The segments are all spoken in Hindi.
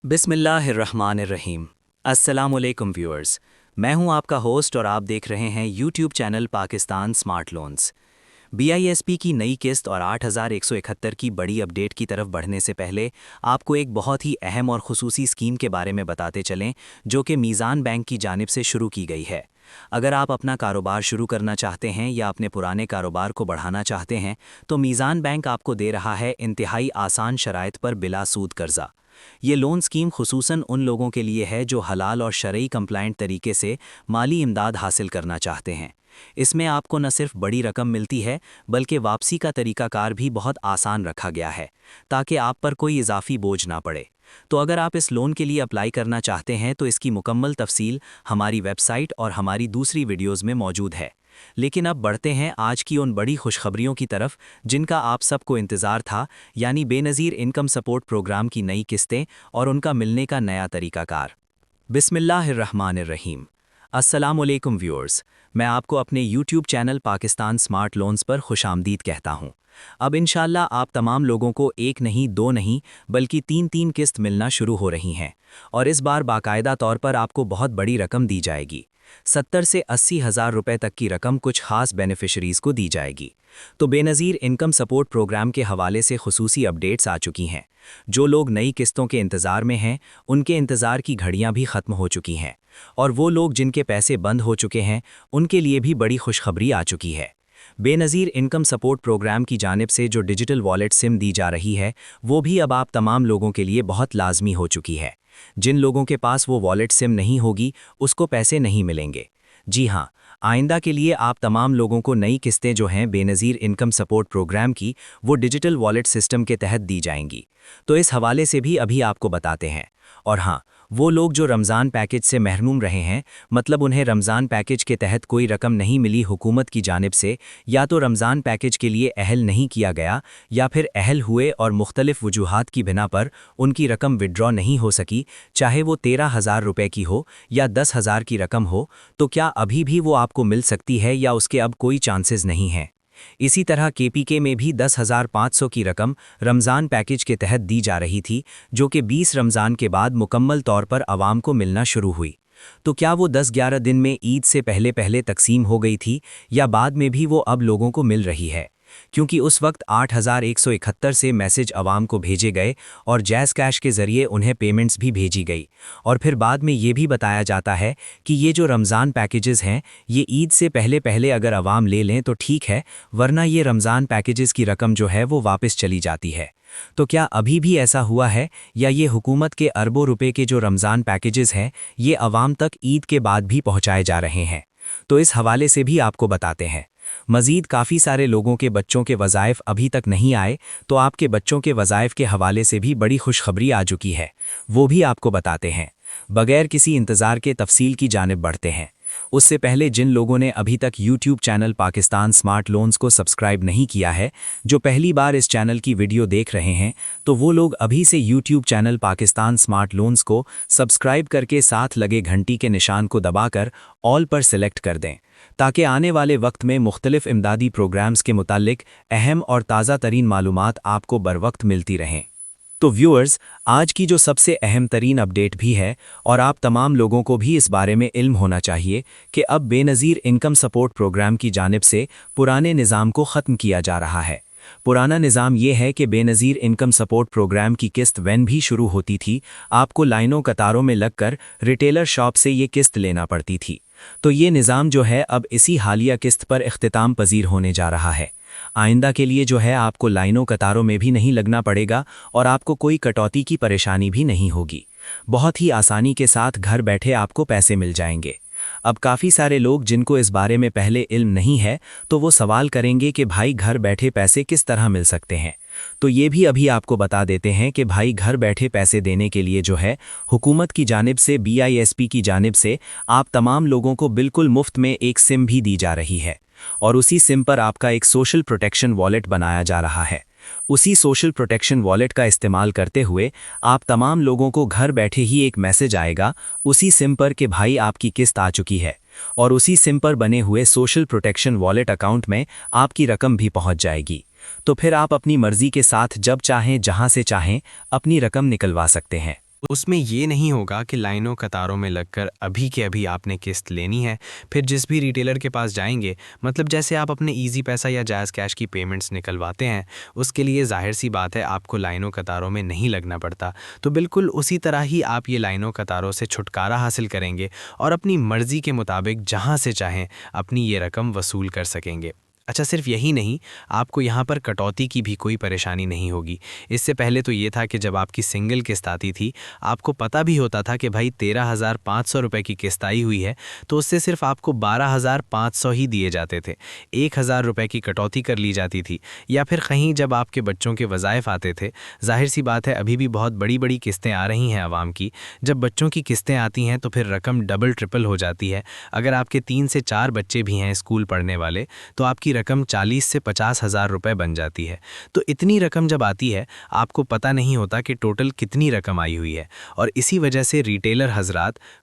बिस्मिल्लाहिर्रहमानिर्रहीम। अस्सलामुअलैकुम व्यूअर्स, मैं हूं आपका होस्ट और आप देख रहे हैं YouTube channel Pakistan smart loans. BISP की नई किस्त और 8171 की बड़ी अपडेट की तरफ बढ़ने से पहले आपको एक बहुत ही अहम और खुसूसी स्कीम के बारे में बताते चलें जो कि मीज़ान बैंक की जानिब से शुरू की गई है। अगर आप अपना कारोबार शुरू करना चाहते हैं या अपने पुराने कारोबार को बढ़ाना चाहते हैं तो मीज़ान बैंक आपको दे रहा है इंतहाई आसान शराइत पर बिला सूद कर्जा। ये लोन स्कीम खुसूसन उन लोगों के लिए है जो हलाल और शरई कंप्लाइंट तरीके से माली इमदाद हासिल करना चाहते हैं। इसमें आपको न सिर्फ बड़ी रकम मिलती है बल्कि वापसी का तरीकाकार भी बहुत आसान रखा गया है ताकि आप पर कोई इजाफी बोझ ना पड़े। तो अगर आप इस लोन के लिए अप्लाई करना चाहते हैं तो इसकी मुकम्मल तफसील हमारी वेबसाइट और हमारी दूसरी वीडियोज़ में मौजूद है। लेकिन अब बढ़ते हैं आज की उन बड़ी खुशखबरियों की तरफ जिनका आप सबको इंतज़ार था, यानी बेनज़ीर इनकम सपोर्ट प्रोग्राम की नई किस्तें और उनका मिलने का नया तरीकाकार। बिस्मिल्लाहिर्रहमानिर्रहीम। अस्सलामुअलैकुम व्यूअर्स, मैं आपको अपने YouTube channel Pakistan smart loans पर खुशामदीद कहता हूं। अब इंशाल्लाह आप तमाम लोगों को एक नहीं दो नहीं बल्कि तीन तीन किस्त मिलना शुरू हो रही हैं और इस बार बाकायदा तौर पर आपको बहुत बड़ी रकम दी जाएगी। 70 से 80 हज़ार रुपए तक की रकम कुछ खास बेनिफिशरीज़ को दी जाएगी। तो बेनज़ीर इनकम सपोर्ट प्रोग्राम के हवाले से खुसूसी अपडेट्स आ चुकी हैं। जो लोग नई किस्तों के इंतज़ार में हैं उनके इंतज़ार की घड़ियां भी ख़त्म हो चुकी हैं और वो लोग जिनके पैसे बंद हो चुके हैं उनके लिए भी बड़ी खुशखबरी आ चुकी है। बेनज़ीर इनकम सपोर्ट प्रोग्राम की जानिब से जो डिजिटल वॉलेट सिम दी जा रही है वो भी अब आप तमाम लोगों के लिए बहुत लाजमी हो चुकी है। जिन लोगों के पास वो वॉलेट सिम नहीं होगी उसको पैसे नहीं मिलेंगे। जी हाँ, आइंदा के लिए आप तमाम लोगों को नई किस्तें जो हैं बेनज़ीर इनकम सपोर्ट प्रोग्राम की वो डिजिटल वॉलेट सिस्टम के तहत दी जाएंगी। तो इस हवाले से भी अभी आपको बताते हैं। और हाँ, वो लोग जो रमज़ान पैकेज से महरूम रहे हैं, मतलब उन्हें रमज़ान पैकेज के तहत कोई रकम नहीं मिली हुकूमत की जानिब से, या तो रमज़ान पैकेज के लिए अहल नहीं किया गया या फिर अहल हुए और मुख्तलिफ वजूहात की बिना पर उनकी रकम विड्रॉ नहीं हो सकी, चाहे वो 13,000 रुपये की हो या 10,000 की रकम हो, तो क्या अभी भी वो आपको मिल सकती है या उसके अब कोई चांसेस नहीं हैं। इसी तरह केपीके में भी 10,500 की रकम रमज़ान पैकेज के तहत दी जा रही थी जो कि 20 रमज़ान के बाद मुकम्मल तौर पर आवाम को मिलना शुरू हुई। तो क्या वो 10-11 दिन में ईद से पहले पहले तकसीम हो गई थी या बाद में भी वो अब लोगों को मिल रही है? क्योंकि उस वक्त 8,171 से मैसेज अवाम को भेजे गए और जैज़ कैश के ज़रिए उन्हें पेमेंट्स भी भेजी गई और फिर बाद में ये भी बताया जाता है कि ये जो रमज़ान पैकेजेस हैं ये ईद से पहले पहले अगर अवाम ले लें तो ठीक है, वरना ये रमज़ान पैकेजेस की रकम जो है वो वापस चली जाती है। तो क्या अभी भी ऐसा हुआ है या ये हुकूमत के अरबों रुपए के जो रमज़ान पैकेजेस हैं ये अवाम तक ईद के बाद भी पहुँचाए जा रहे हैं? तो इस हवाले से भी आपको बताते हैं। मज़ीद काफ़ी सारे लोगों के बच्चों के वज़ाइफ अभी तक नहीं आए, तो आपके बच्चों के वज़ाइफ के हवाले से भी बड़ी खुशखबरी आ चुकी है, वो भी आपको बताते हैं। बगैर किसी इंतज़ार के तफसील की जानिब बढ़ते हैं। उससे पहले जिन लोगों ने अभी तक YouTube channel Pakistan smart loans को सब्सक्राइब नहीं किया है, जो पहली बार इस चैनल की वीडियो देख रहे हैं, तो वो लोग अभी से YouTube channel Pakistan smart loans को सब्सक्राइब करके साथ लगे घंटी के निशान को दबाकर ऑल पर सिलेक्ट कर दें ताकि आने वाले वक्त में मुख्तलिफ इमदादी प्रोग्राम्स के मुतालिक अहम और ताज़ा तरीन मालूमात आपको बर वक्त मिलती रहें। तो व्यूअर्स, आज की जो सबसे अहम तरीन अपडेट भी है और आप तमाम लोगों को भी इस बारे में इल्म होना चाहिए कि अब बेनज़ीर इनकम सपोर्ट प्रोग्राम की जानिब से पुराने निज़ाम को ख़त्म किया जा रहा है। पुराना निज़ाम ये है कि बेनज़ीर इनकम सपोर्ट प्रोग्राम की किस्त वैन भी शुरू होती थी, आपको लाइनों कतारों में लगकर रिटेलर शॉप से ये किस्त लेना पड़ती थी। तो ये निज़ाम जो है अब इसी हालिया किस्त पर इख्तिताम पजीर होने जा रहा है। आइंदा के लिए जो है आपको लाइनों कतारों में भी नहीं लगना पड़ेगा और आपको कोई कटौती की परेशानी भी नहीं होगी। बहुत ही आसानी के साथ घर बैठे आपको पैसे मिल जाएंगे। अब काफ़ी सारे लोग जिनको इस बारे में पहले इल्म नहीं है तो वो सवाल करेंगे कि भाई घर बैठे पैसे किस तरह मिल सकते हैं। तो ये भी अभी आपको बता देते हैं कि भाई घर बैठे पैसे देने के लिए जो है हुकूमत की जानिब से बीआईएसपी की जानिब से आप तमाम लोगों को बिल्कुल मुफ्त में एक सिम भी दी जा रही है और उसी सिम पर आपका एक सोशल प्रोटेक्शन वॉलेट बनाया जा रहा है। उसी सोशल प्रोटेक्शन वॉलेट का इस्तेमाल करते हुए आप तमाम लोगों को घर बैठे ही एक मैसेज आएगा उसी सिम पर कि भाई आपकी किस्त आ चुकी है और उसी सिम पर बने हुए सोशल प्रोटेक्शन वॉलेट अकाउंट में आपकी रकम भी पहुंच जाएगी। तो फिर आप अपनी मर्जी के साथ जब चाहें जहां से चाहें अपनी रकम निकलवा सकते हैं। उसमें ये नहीं होगा कि लाइनों कतारों में लगकर अभी के अभी आपने किस्त लेनी है, फिर जिस भी रिटेलर के पास जाएंगे, मतलब जैसे आप अपने इजी पैसा या जायज़ कैश की पेमेंट्स निकलवाते हैं, उसके लिए जाहिर सी बात है आपको लाइनों कतारों में नहीं लगना पड़ता। तो बिल्कुल उसी तरह ही आप ये लाइनों कतारों से छुटकारा हासिल करेंगे और अपनी मर्ज़ी के मुताबिक जहाँ से चाहें अपनी ये रकम वसूल कर सकेंगे। अच्छा, सिर्फ यही नहीं, आपको यहाँ पर कटौती की भी कोई परेशानी नहीं होगी। इससे पहले तो ये था कि जब आपकी सिंगल किस्त आती थी, आपको पता भी होता था कि भाई 13,500 रुपये की किस्त आई हुई है, तो उससे सिर्फ आपको 12,500 ही दिए जाते थे। 1,000 रुपये की कटौती कर ली जाती थी। या फिर कहीं जब आपके बच्चों के वज़ाइफ आते थे, जाहिर सी बात है अभी भी बहुत बड़ी बड़ी किस्तें आ रही हैं आवाम की, जब बच्चों की किस्तें आती हैं तो फिर रकम डबल ट्रिपल हो जाती है। अगर आपके 3 से 4 बच्चे भी हैं स्कूल पढ़ने वाले, तो आपकी रकम 40 से 50,000 रुपये बन जाती है। तो इतनी रकम जब आती है, आपको पता नहीं होता कि टोटल कितनी रकम आई हुई है। और इसी वजह से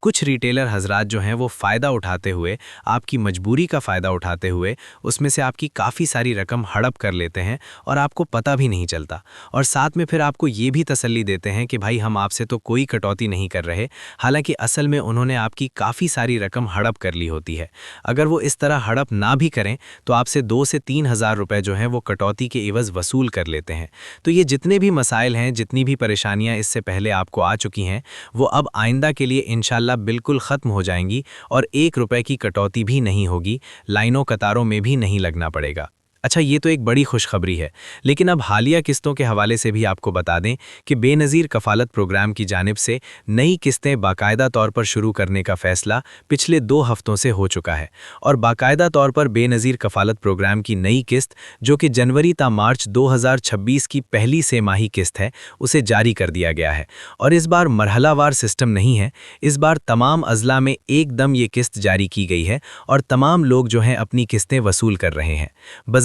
कुछ रिटेलर हजरात जो हैं वो फ़ायदा उठाते हुए, आपकी मजबूरी का फ़ायदा उठाते हुए, उसमें से आपकी काफ़ी सारी रकम हड़प कर लेते हैं और आपको पता भी नहीं चलता। और साथ में फिर आपको ये भी तसल्ली देते हैं कि भाई हम आपसे तो कोई कटौती नहीं कर रहे, हालांकि असल में उन्होंने आपकी काफ़ी सारी रकम हड़प कर ली होती है। अगर वो इस तरह हड़प ना भी करें तो आपसे 2 से 3,000 रुपये जो हैं वो कटौती के एवज़ वसूल कर लेते हैं। तो ये जितने भी मसाइल हैं, जितनी भी परेशानियां इससे पहले आपको आ चुकी हैं, वो अब आइंदा के लिए इंशाल्लाह बिल्कुल ख़त्म हो जाएंगी और 1 रुपये की कटौती भी नहीं होगी, लाइनों कतारों में भी नहीं लगना पड़ेगा। अच्छा, ये तो एक बड़ी खुशखबरी है, लेकिन अब हालिया किस्तों के हवाले से भी आपको बता दें कि बेनज़ीर कफ़ालत प्रोग्राम की जानिब से नई किस्तें बाकायदा तौर पर शुरू करने का फ़ैसला पिछले 2 हफ्तों से हो चुका है। और बाकायदा तौर पर बेनज़ीर कफ़ालत प्रोग्राम की नई किस्त, जो कि जनवरी ता मार्च 2026 की पहली सेमाही किस्त है, उसे जारी कर दिया गया है। और इस बार मरहलावार सिस्टम नहीं है, इस बार तमाम अज़ला में एकदम ये किस्त जारी की गई है और तमाम लोग जो हैं अपनी किस्तें वसूल कर रहे हैं।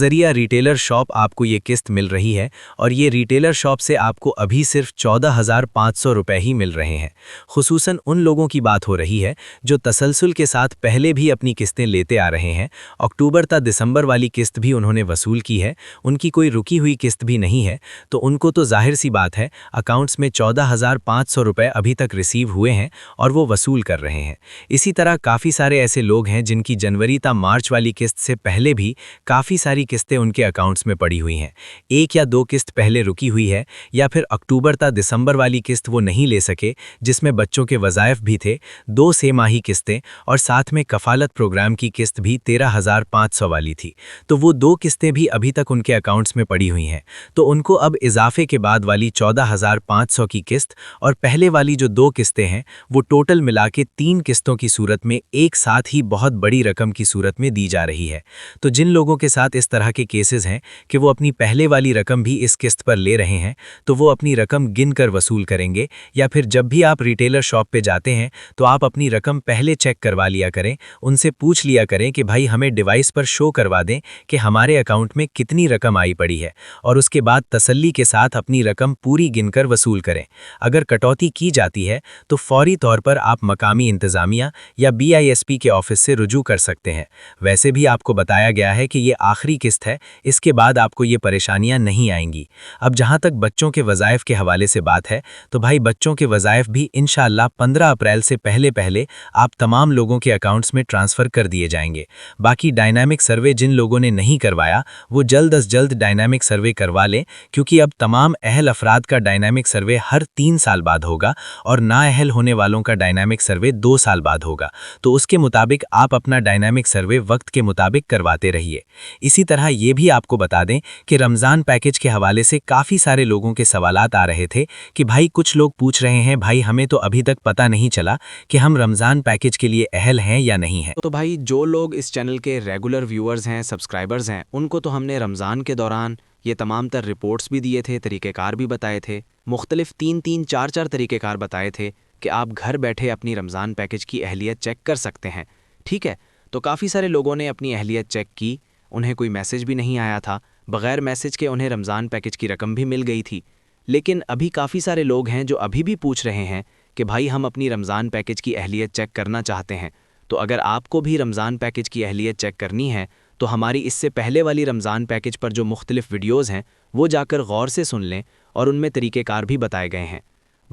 जरिया रिटेलर शॉप आपको ये किस्त मिल रही है और ये रिटेलर शॉप से आपको अभी सिर्फ 14,500 रुपये ही मिल रहे हैं। खुसूसन उन लोगों की बात हो रही है जो तसलसल के साथ पहले भी अपनी किस्तें लेते आ रहे हैं। अक्टूबर ता दिसंबर वाली किस्त भी उन्होंने वसूल की है, उनकी कोई रुकी हुई किस्त भी नहीं है। तो उनको तो जाहिर सी बात है अकाउंट्स में 14,500 रुपये अभी तक रिसीव हुए हैं और वो वसूल कर रहे हैं। इसी तरह काफ़ी सारे ऐसे लोग हैं जिनकी जनवरी ता मार्च वाली किस्त से पहले भी काफ़ी सारी किस्तें उनके अकाउंट्स में पड़ी हुई हैं। 1 या 2 किस्त पहले रुकी हुई है, या फिर अक्टूबर ता दिसंबर वाली किस्त वो नहीं ले सके जिसमें बच्चों के वज़ाइफ भी थे, 2 सेमाही किस्तें और साथ में कफ़ालत प्रोग्राम की किस्त भी 13,500 वाली थी। तो वो 2 किस्तें भी अभी तक उनके अकाउंट्स में पड़ी हुई हैं। तो उनको अब इजाफे के बाद वाली 14,500 की किस्त और पहले वाली जो 2 किस्तें हैं, वो टोटल मिला के 3 किस्तों की सूरत में एक साथ ही बहुत बड़ी रकम की सूरत में दी जा रही है। तो जिन लोगों के साथ इस तरह के केसेस हैं कि वो अपनी पहले वाली रकम भी इस किस्त पर ले रहे हैं, तो वो अपनी रकम गिनकर वसूल करेंगे, या फिर जब भी आप रिटेलर शॉप पे जाते हैं तो आप अपनी रकम पहले चेक करवा लिया करें, उनसे पूछ लिया करें कि भाई हमें डिवाइस पर शो करवा दें कि हमारे अकाउंट में कितनी रकम आई पड़ी है, और उसके बाद तसल्ली के साथ अपनी रकम पूरी गिनकर वसूल करें। अगर कटौती की जाती है तो फौरी तौर पर आप मकामी इंतज़ामिया या BISP के ऑफिस से रुजू कर सकते हैं। वैसे भी आपको बताया गया है कि ये आखिरी किस्त है, इसके बाद आपको ये परेशानियां नहीं आएंगी। अब जहां तक बच्चों के वज़ाइफ के हवाले से बात है, तो भाई बच्चों के वज़ाइफ भी इंशाअल्लाह 15 अप्रैल से पहले पहले आप तमाम लोगों के अकाउंट्स में ट्रांसफ़र कर दिए जाएंगे। बाकी डायनामिक सर्वे जिन लोगों ने नहीं करवाया, वो जल्द अज जल्द डायनामिक सर्वे करवा लें, क्योंकि अब तमाम अहल अफराद का डायनामिक सर्वे हर 3 साल बाद होगा और नाअहल होने वालों का डायनामिक सर्वे 2 साल बाद होगा। तो उसके मुताबिक आप अपना डायनामिक सर्वे वक्त के मुताबिक करवाते रहिए। इसी तरह ये भी आपको बता दें कि रमज़ान पैकेज के हवाले से काफ़ी सारे लोगों के सवालात आ रहे थे कि भाई कुछ लोग पूछ रहे हैं भाई हमें तो अभी तक पता नहीं चला कि हम रमज़ान पैकेज के लिए अहल हैं या नहीं हैं। तो भाई जो लोग इस चैनल के रेगुलर व्यूअर्स हैं, सब्सक्राइबर्स हैं, उनको तो हमने रमज़ान के दौरान ये तमाम तर रिपोर्ट्स भी दिए थे, तरीक़ेकार भी बताए थे, मुख्तलिफ 3-3, 4-4 तरीक़ेकार बताए थे कि आप घर बैठे अपनी रमज़ान पैकेज की अहलियत चेक कर सकते हैं। ठीक है, तो काफ़ी सारे लोगों ने अपनी अहलियत चेक की, उन्हें कोई मैसेज भी नहीं आया था, बग़ैर मैसेज के उन्हें रमज़ान पैकेज की रकम भी मिल गई थी। लेकिन अभी काफ़ी सारे लोग हैं जो अभी भी पूछ रहे हैं कि भाई हम अपनी रमज़ान पैकेज की अहलियत चेक करना चाहते हैं। तो अगर आपको भी रमज़ान पैकेज की अहलियत चेक करनी है तो हमारी इससे पहले वाली रमज़ान पैकेज पर जो मुख्तलिफ वीडियोज़ हैं वो जाकर गौर से सुन लें और उनमें तरीक़ेकार भी बताए गए हैं।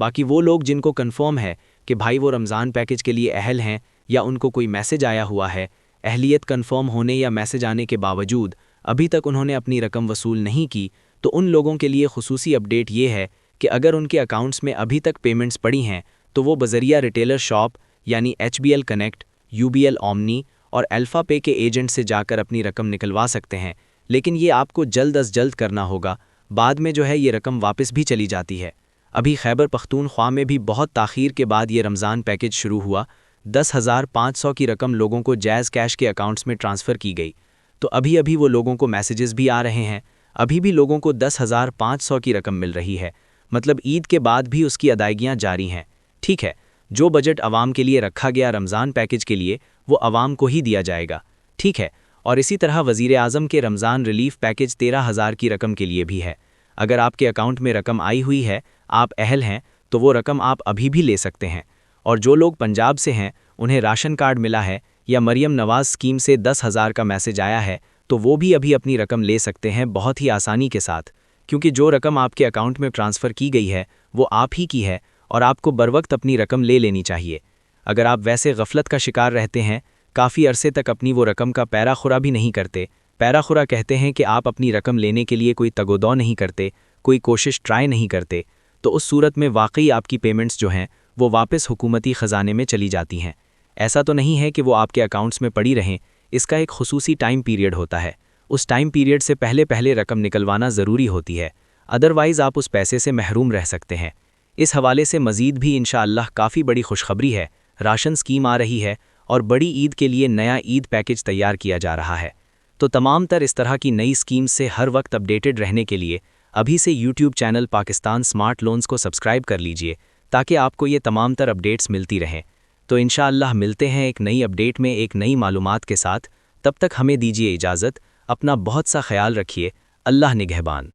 बाकी वो लोग जिनको कन्फर्म है कि भाई वो रमज़ान पैकेज के लिए अहल हैं या उनको कोई मैसेज आया हुआ है, अहलियत कन्फर्म होने या मैसेज आने के बावजूद अभी तक उन्होंने अपनी रकम वसूल नहीं की, तो उन लोगों के लिए खुसूसी अपडेट ये है कि अगर उनके अकाउंट्स में अभी तक पेमेंट्स पड़ी हैं तो वो बज़रिया रिटेलर शॉप यानी HBL कनेक्ट, UBL ओमनी और अल्फ़ा पे के एजेंट से जाकर अपनी रकम निकलवा सकते हैं। लेकिन ये आपको जल्द अज जल्द करना होगा, बाद में जो है ये रकम वापस भी चली जाती है। अभी खैबर पख्तूनख्वा में भी बहुत ताख़ीर के बाद ये रमज़ान पैकेज शुरू हुआ। 10,500 की रकम लोगों को जैज़ कैश के अकाउंट्स में ट्रांसफ़र की गई, तो अभी अभी वो लोगों को मैसेजेस भी आ रहे हैं। अभी भी लोगों को 10,500 की रकम मिल रही है, मतलब ईद के बाद भी उसकी अदायगियाँ जारी हैं। ठीक है, जो बजट आवाम के लिए रखा गया रमज़ान पैकेज के लिए वो आवाम को ही दिया जाएगा। ठीक है, और इसी तरह वज़ीर आज़म के रमज़ान रिलीफ पैकेज 13,000 की रकम के लिए भी है। अगर आपके अकाउंट में रकम आई हुई है, आप अहल हैं, तो वो रकम आप अभी भी ले सकते हैं। और जो लोग पंजाब से हैं, उन्हें राशन कार्ड मिला है या मरियम नवाज़ स्कीम से 10,000 का मैसेज आया है, तो वो भी अभी अपनी रकम ले सकते हैं बहुत ही आसानी के साथ, क्योंकि जो रकम आपके अकाउंट में ट्रांसफ़र की गई है वो आप ही की है और आपको बरवक्त अपनी रकम ले लेनी चाहिए। अगर आप वैसे गफलत का शिकार रहते हैं, काफ़ी अरसे तक अपनी वो रकम का पैराखुरा भी नहीं करते, पैराखुरा कहते हैं कि आप अपनी रकम लेने के लिए कोई तगोदौ नहीं करते, कोई कोशिश ट्राई नहीं करते, तो उस सूरत में वाकई आपकी पेमेंट्स जो हैं वो वापस हुकूमती ख़जाने में चली जाती हैं। ऐसा तो नहीं है कि वो आपके अकाउंट्स में पड़ी रहें, इसका एक खुसूसी टाइम पीरियड होता है। उस टाइम पीरियड से पहले पहले रकम निकलवाना ज़रूरी होती है, अदरवाइज़ आप उस पैसे से महरूम रह सकते हैं। इस हवाले से मज़ीद भी इंशाअल्लाह काफ़ी बड़ी खुशखबरी है, राशन स्कीम आ रही है और बड़ी ईद के लिए नया ईद पैकेज तैयार किया जा रहा है। तो तमाम तर इस तरह की नई स्कीम से हर वक्त अपडेटेड रहने के लिए अभी से YouTube channel Pakistan smart loans को सब्सक्राइब कर लीजिए, ताकि आपको ये तमाम तर अपडेट्स मिलती रहें। तो इंशाअल्लाह मिलते हैं एक नई अपडेट में एक नई मालूमात के साथ। तब तक हमें दीजिए इजाज़त, अपना बहुत सा ख्याल रखिए। अल्लाह निगहबान।